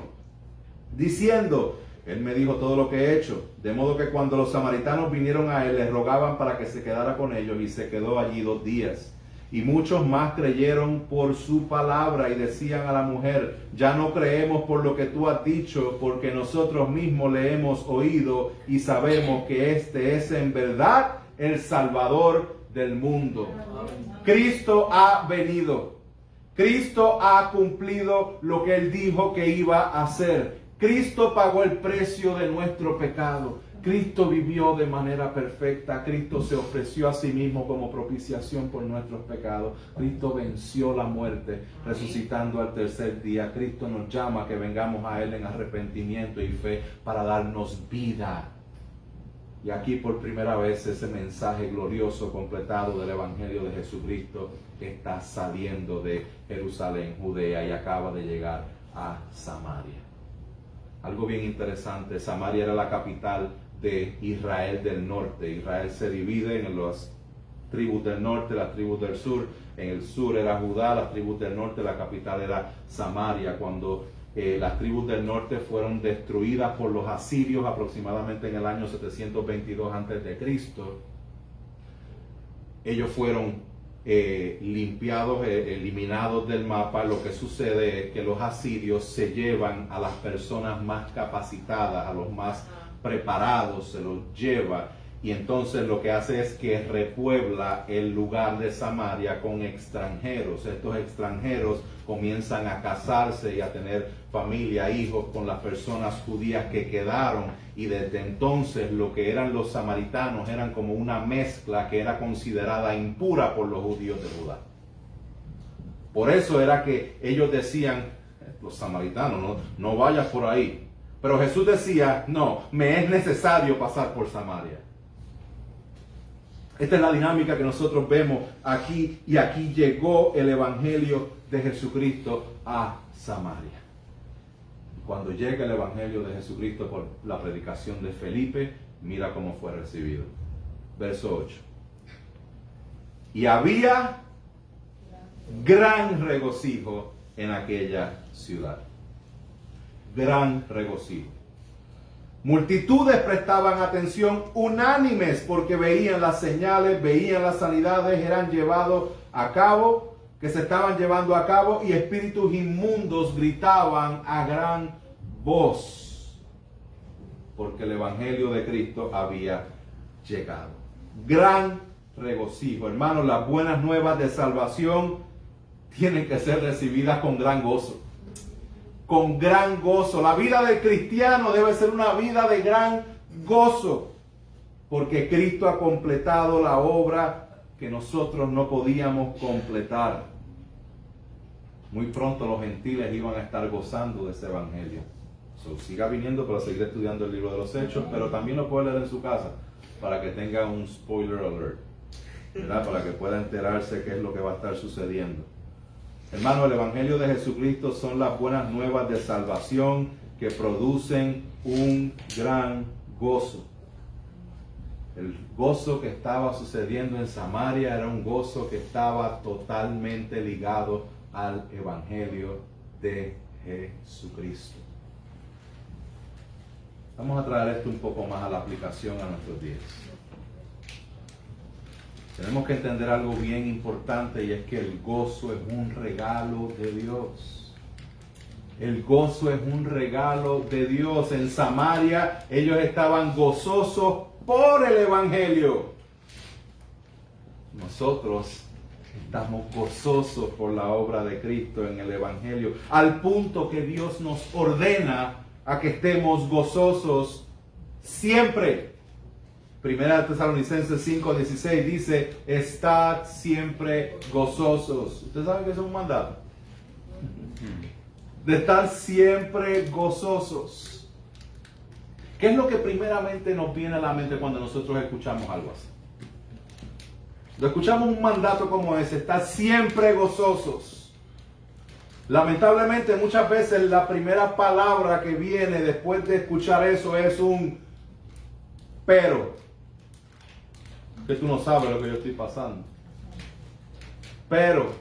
diciendo, Él me dijo todo lo que he hecho. De modo que cuando los samaritanos vinieron a Él, le rogaban para que se quedara con ellos, y se quedó allí 2 días. Y muchos más creyeron por su palabra y decían a la mujer, ya no creemos por lo que tú has dicho, porque nosotros mismos le hemos oído y sabemos que este es en verdad el Salvador del mundo. Cristo ha venido. Cristo ha cumplido lo que Él dijo que iba a hacer. Cristo pagó el precio de nuestro pecado. Cristo vivió de manera perfecta. Cristo se ofreció a sí mismo como propiciación por nuestros pecados. Cristo venció la muerte, resucitando al 3er día. Cristo nos llama a que vengamos a Él en arrepentimiento y fe para darnos vida. Y aquí por primera vez ese mensaje glorioso completado del Evangelio de Jesucristo está saliendo de Jerusalén, Judea, y acaba de llegar a Samaria. Algo bien interesante, Samaria era la capital de Israel del norte. Israel se divide en las tribus del norte, las tribus del sur. En el sur era Judá, las tribus del norte, la capital era Samaria. Cuando las tribus del norte fueron destruidas por los asirios aproximadamente en el año 722 a.C., ellos fueron limpiados, eliminados del mapa. Lo que sucede es que los asirios se llevan a las personas más capacitadas, a los más preparados, se los lleva, y entonces lo que hace es que repuebla el lugar de Samaria con extranjeros. Estos extranjeros comienzan a casarse y a tener familia, hijos con las personas judías que quedaron, y desde entonces lo que eran los samaritanos eran como una mezcla que era considerada impura por los judíos de Judá. Por eso era que ellos decían, los samaritanos, no vayas por ahí. Pero Jesús decía, no, me es necesario pasar por Samaria. Esta es la dinámica que nosotros vemos aquí, y aquí llegó el Evangelio de Jesucristo a Samaria. Cuando llega el Evangelio de Jesucristo por la predicación de Felipe, mira cómo fue recibido. Verso 8. Y había gran regocijo en aquella ciudad. Gran regocijo. Multitudes prestaban atención unánimes porque veían las señales, veían las sanidades, eran llevados a cabo, que se estaban llevando a cabo, y espíritus inmundos gritaban a gran voz porque el Evangelio de Cristo había llegado. Gran regocijo. Hermanos, las buenas nuevas de salvación tienen que ser recibidas con gran gozo. Con gran gozo. La vida del cristiano debe ser una vida de gran gozo, porque Cristo ha completado la obra que nosotros no podíamos completar. Muy pronto los gentiles iban a estar gozando de ese Evangelio. Siga viniendo para seguir estudiando el libro de los Hechos, pero también lo puede leer en su casa para que tenga un spoiler alert, ¿verdad? Para que pueda enterarse qué es lo que va a estar sucediendo. Hermano, el Evangelio de Jesucristo son las buenas nuevas de salvación que producen un gran gozo. El gozo que estaba sucediendo en Samaria era un gozo que estaba totalmente ligado al Evangelio de Jesucristo. Vamos a traer esto un poco más a la aplicación a nuestros días. Tenemos que entender algo bien importante, y es que el gozo es un regalo de Dios. El gozo es un regalo de Dios. En Samaria ellos estaban gozosos por el Evangelio. Nosotros estamos gozosos por la obra de Cristo en el Evangelio, al punto que Dios nos ordena a que estemos gozosos siempre. Primera de Tesalonicenses 5:16 dice, estad siempre gozosos. ¿Ustedes saben que eso es un mandato? De estar siempre gozosos. ¿Qué es lo que primeramente nos viene a la mente cuando nosotros escuchamos algo así? Escuchamos un mandato como ese, estar siempre gozosos. Lamentablemente muchas veces la primera palabra que viene después de escuchar eso es un pero. Que tú no sabes lo que yo estoy pasando. Pero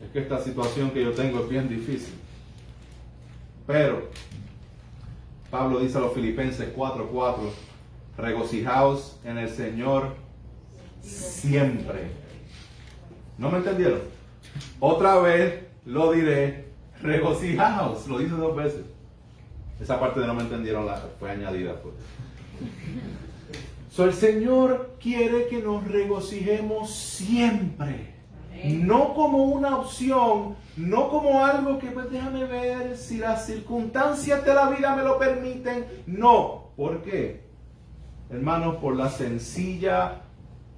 es que esta situación que yo tengo es bien difícil. Pero Pablo dice a los Filipenses 4:4, regocijaos en el Señor siempre. ¿No me entendieron? Otra vez lo diré, regocijaos. Lo dice 2 veces. Esa parte de no me entendieron fue añadida. Pues. El Señor quiere que nos regocijemos siempre. No como una opción, no como algo que pues déjame ver si las circunstancias de la vida me lo permiten. No. ¿Por qué? Hermanos, por la sencilla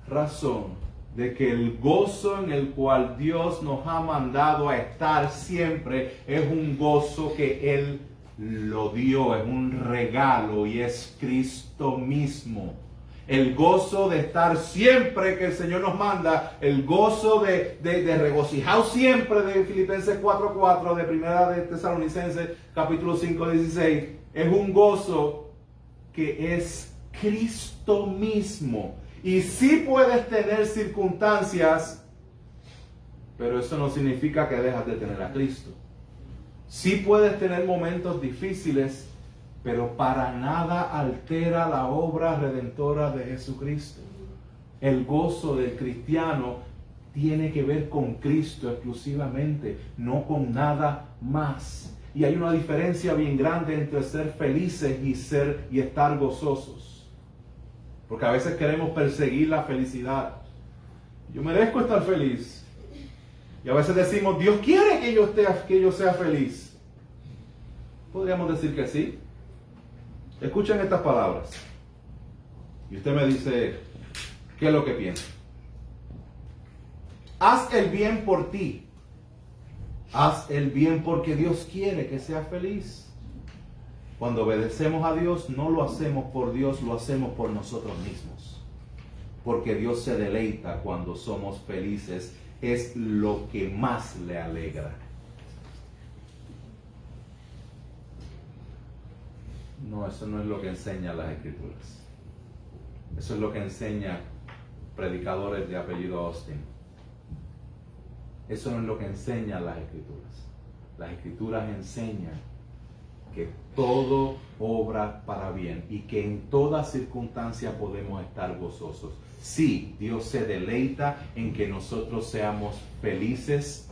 razón de que el gozo en el cual Dios nos ha mandado a estar siempre es un gozo que Él lo dio, es un regalo y es Cristo mismo. El gozo de estar siempre que el Señor nos manda, el gozo de regocijar siempre de Filipenses 4:4, de Primera de Tesalonicenses capítulo 5:16, es un gozo que es Cristo mismo. Y sí puedes tener circunstancias, pero eso no significa que dejas de tener a Cristo. Sí puedes tener momentos difíciles, pero para nada altera la obra redentora de Jesucristo. El gozo del cristiano tiene que ver con Cristo exclusivamente, no con nada más. Y hay una diferencia bien grande entre ser felices y estar gozosos. Porque a veces queremos perseguir la felicidad. Yo merezco estar feliz. Y a veces decimos, Dios quiere que yo sea feliz. Podríamos decir que sí. Escuchen estas palabras. Y usted me dice, ¿qué es lo que piensa? Haz el bien por ti. Haz el bien porque Dios quiere que seas feliz. Cuando obedecemos a Dios, no lo hacemos por Dios, lo hacemos por nosotros mismos. Porque Dios se deleita cuando somos felices. Es lo que más le alegra. No, eso no es lo que enseñan las Escrituras. Eso es lo que enseñan predicadores de apellido Austin. Eso no es lo que enseñan las Escrituras. Las Escrituras enseñan que todo obra para bien y que en toda circunstancia podemos estar gozosos. Sí, Dios se deleita en que nosotros seamos felices,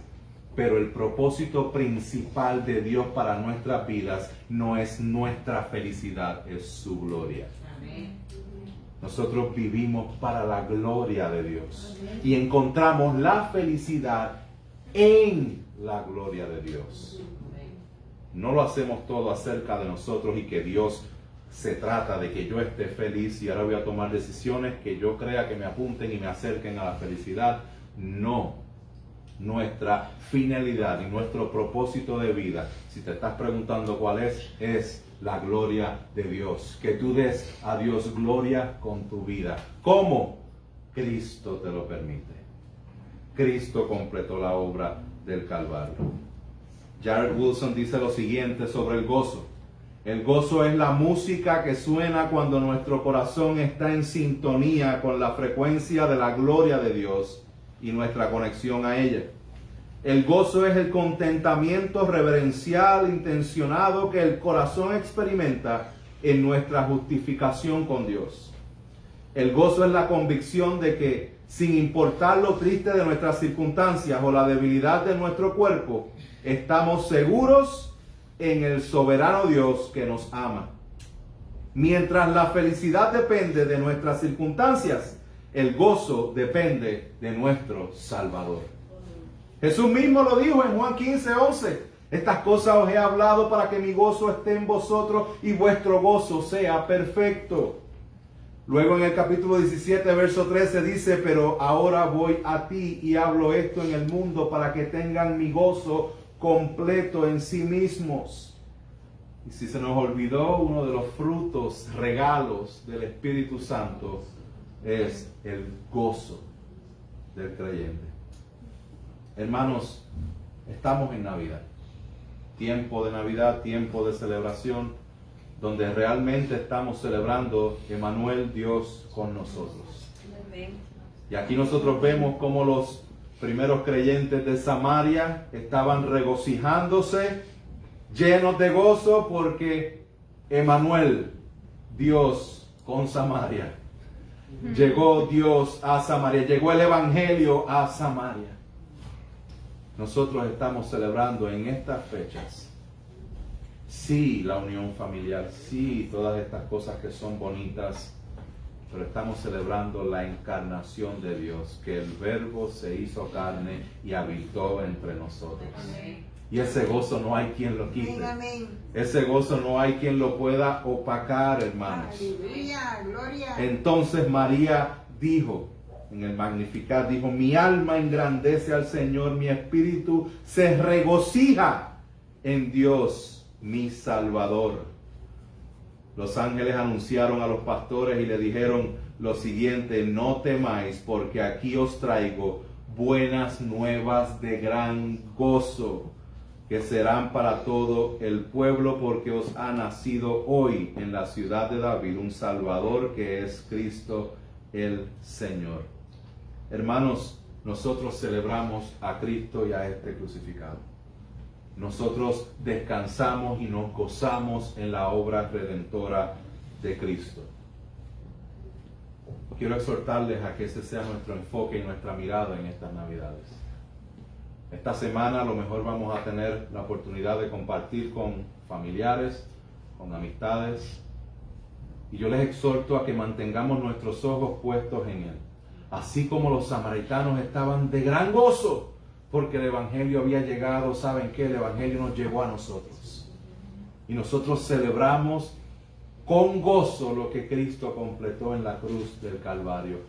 pero el propósito principal de Dios para nuestras vidas no es nuestra felicidad, es su gloria. Amén. Nosotros vivimos para la gloria de Dios. Amén. Y encontramos la felicidad en la gloria de Dios. Amén. No lo hacemos todo acerca de nosotros y que Dios se trata de que yo esté feliz y ahora voy a tomar decisiones que yo crea que me apunten y me acerquen a la felicidad. No. Nuestra finalidad y nuestro propósito de vida, si te estás preguntando cuál es la gloria de Dios. Que tú des a Dios gloria con tu vida. ¿Cómo? Cristo te lo permite. Cristo completó la obra del Calvario. Jared Wilson dice lo siguiente sobre el gozo. El gozo es la música que suena cuando nuestro corazón está en sintonía con la frecuencia de la gloria de Dios y nuestra conexión a ella. El gozo es el contentamiento reverencial, intencionado que el corazón experimenta en nuestra justificación con Dios. El gozo es la convicción de que, sin importar lo triste de nuestras circunstancias o la debilidad de nuestro cuerpo, estamos seguros en el soberano Dios que nos ama. Mientras la felicidad depende de nuestras circunstancias, el gozo depende de nuestro Salvador. Jesús mismo lo dijo en Juan 15:11. Estas cosas os he hablado para que mi gozo esté en vosotros y vuestro gozo sea perfecto. Luego en el capítulo 17, verso 13 dice, pero ahora voy a ti y hablo esto en el mundo para que tengan mi gozo completo en sí mismos. Y si se nos olvidó, uno de los frutos, regalos del Espíritu Santo es el gozo del creyente. Hermanos, estamos en Navidad. Tiempo de Navidad, tiempo de celebración, donde realmente estamos celebrando Emmanuel, Dios con nosotros. Y aquí nosotros vemos cómo los primeros creyentes de Samaria estaban regocijándose, llenos de gozo, porque Emmanuel, Dios con Samaria. Llegó Dios a Samaria, llegó el Evangelio a Samaria. Nosotros estamos celebrando en estas fechas, sí, la unión familiar, sí, todas estas cosas que son bonitas, pero estamos celebrando la encarnación de Dios, que el Verbo se hizo carne y habitó entre nosotros. Amén. Y ese gozo no hay quien lo quite. Amén. Ese gozo no hay quien lo pueda opacar, hermanos. Aleluya, gloria. Entonces María dijo, en el Magnificat, dijo, mi alma engrandece al Señor, mi espíritu se regocija en Dios, mi Salvador. Los ángeles anunciaron a los pastores y le dijeron lo siguiente, no temáis, porque aquí os traigo buenas nuevas de gran gozo, que serán para todo el pueblo, porque os ha nacido hoy en la ciudad de David un Salvador, que es Cristo el Señor. Hermanos, nosotros celebramos a Cristo y a este crucificado. Nosotros descansamos y nos gozamos en la obra redentora de Cristo. Quiero exhortarles a que ese sea nuestro enfoque y nuestra mirada en estas Navidades. Esta semana a lo mejor vamos a tener la oportunidad de compartir con familiares, con amistades, y yo les exhorto a que mantengamos nuestros ojos puestos en Él. Así como los samaritanos estaban de gran gozo, porque el Evangelio había llegado, ¿saben qué? El Evangelio nos llegó a nosotros. Y nosotros celebramos con gozo lo que Cristo completó en la cruz del Calvario.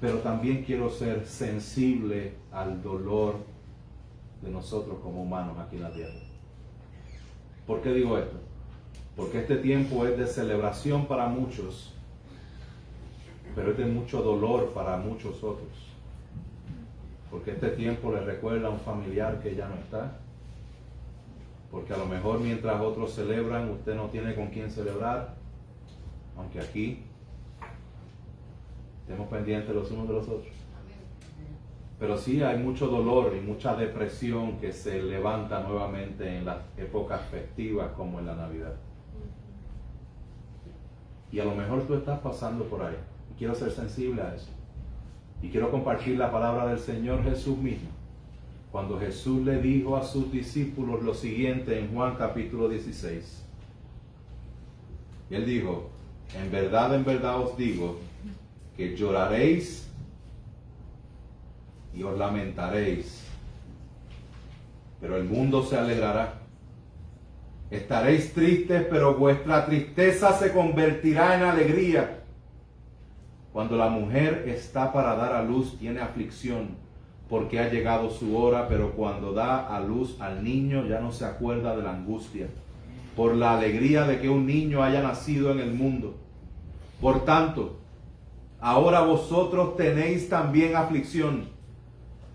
Pero también quiero ser sensible al dolor de nosotros como humanos aquí en la tierra. ¿Por qué digo esto? Porque este tiempo es de celebración para muchos, pero es de mucho dolor para muchos otros. Porque este tiempo les recuerda a un familiar que ya no está. Porque a lo mejor mientras otros celebran, usted no tiene con quién celebrar. Aunque aquí estemos pendientes los unos de los otros. Pero sí hay mucho dolor y mucha depresión que se levanta nuevamente en las épocas festivas como en la Navidad. Y a lo mejor tú estás pasando por ahí. Y quiero ser sensible a eso. Y quiero compartir la palabra del Señor Jesús mismo. Cuando Jesús le dijo a sus discípulos lo siguiente en Juan capítulo 16. Y Él dijo, en verdad os digo, que lloraréis y os lamentaréis, pero el mundo se alegrará. Estaréis tristes, pero vuestra tristeza se convertirá en alegría. Cuando la mujer está para dar a luz, tiene aflicción, porque ha llegado su hora, pero cuando da a luz al niño, ya no se acuerda de la angustia, por la alegría de que un niño haya nacido en el mundo. Por tanto, ahora vosotros tenéis también aflicción,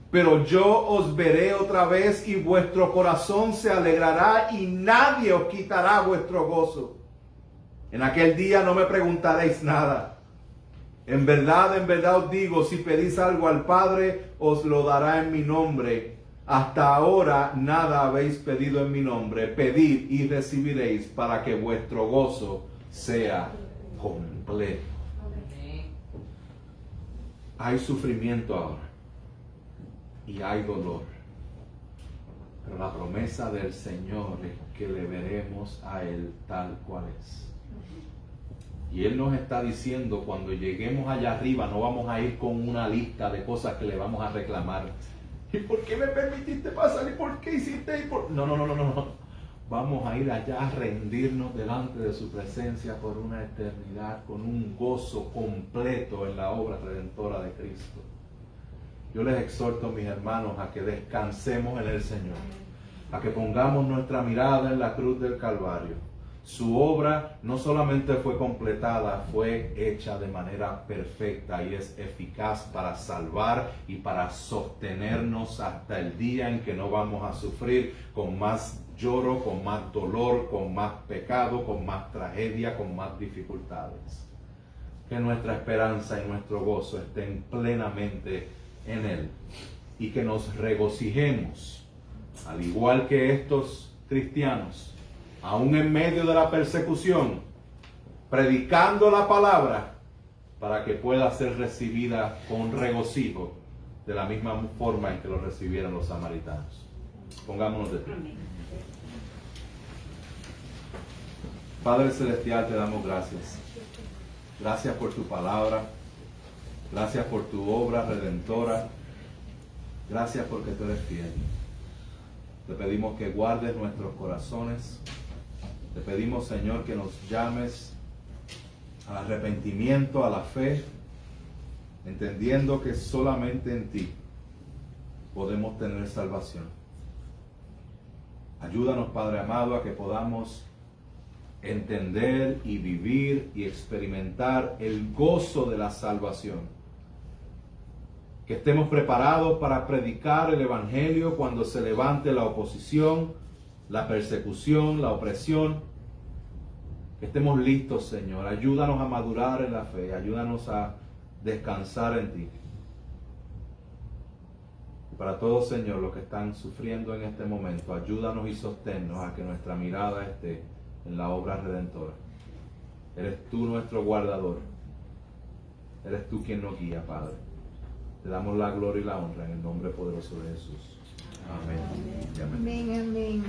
pero yo os veré otra vez y vuestro corazón se alegrará y nadie os quitará vuestro gozo. En aquel día no me preguntaréis nada. En verdad os digo, si pedís algo al Padre, os lo dará en mi nombre. Hasta ahora nada habéis pedido en mi nombre. Pedid y recibiréis para que vuestro gozo sea completo. Hay sufrimiento ahora y hay dolor, pero la promesa del Señor es que le veremos a Él tal cual es. Y Él nos está diciendo, cuando lleguemos allá arriba, no vamos a ir con una lista de cosas que le vamos a reclamar. ¿Y por qué me permitiste pasar? ¿Y por qué hiciste? No. vamos a ir allá a rendirnos delante de su presencia por una eternidad con un gozo completo en la obra redentora de Cristo. Yo les exhorto, mis hermanos, a que descansemos en el Señor, a que pongamos nuestra mirada en la cruz del Calvario. Su obra no solamente fue completada, fue hecha de manera perfecta y es eficaz para salvar y para sostenernos hasta el día en que no vamos a sufrir con más lloro, con más dolor, con más pecado, con más tragedia, con más dificultades. Que nuestra esperanza y nuestro gozo estén plenamente en Él y que nos regocijemos, al igual que estos cristianos, aún en medio de la persecución, predicando la palabra para que pueda ser recibida con regocijo de la misma forma en que lo recibieron los samaritanos. Pongámonos de pie. Padre Celestial, te damos gracias. Gracias por tu palabra. Gracias por tu obra redentora. Gracias porque tú eres fiel. Te pedimos que guardes nuestros corazones. Te pedimos, Señor, que nos llames al arrepentimiento, a la fe, entendiendo que solamente en ti podemos tener salvación. Ayúdanos, Padre amado, a que podamos entender y vivir y experimentar el gozo de la salvación. Que estemos preparados para predicar el Evangelio cuando se levante la oposición, la persecución, la opresión. Que estemos listos, Señor. Ayúdanos a madurar en la fe. Ayúdanos a descansar en ti. Y para todos, Señor, los que están sufriendo en este momento, ayúdanos y sosténnos a que nuestra mirada esté en la obra redentora. Eres tú nuestro guardador. Eres tú quien nos guía, Padre. Te damos la gloria y la honra en el nombre poderoso de Jesús. Amén. Amén, amén.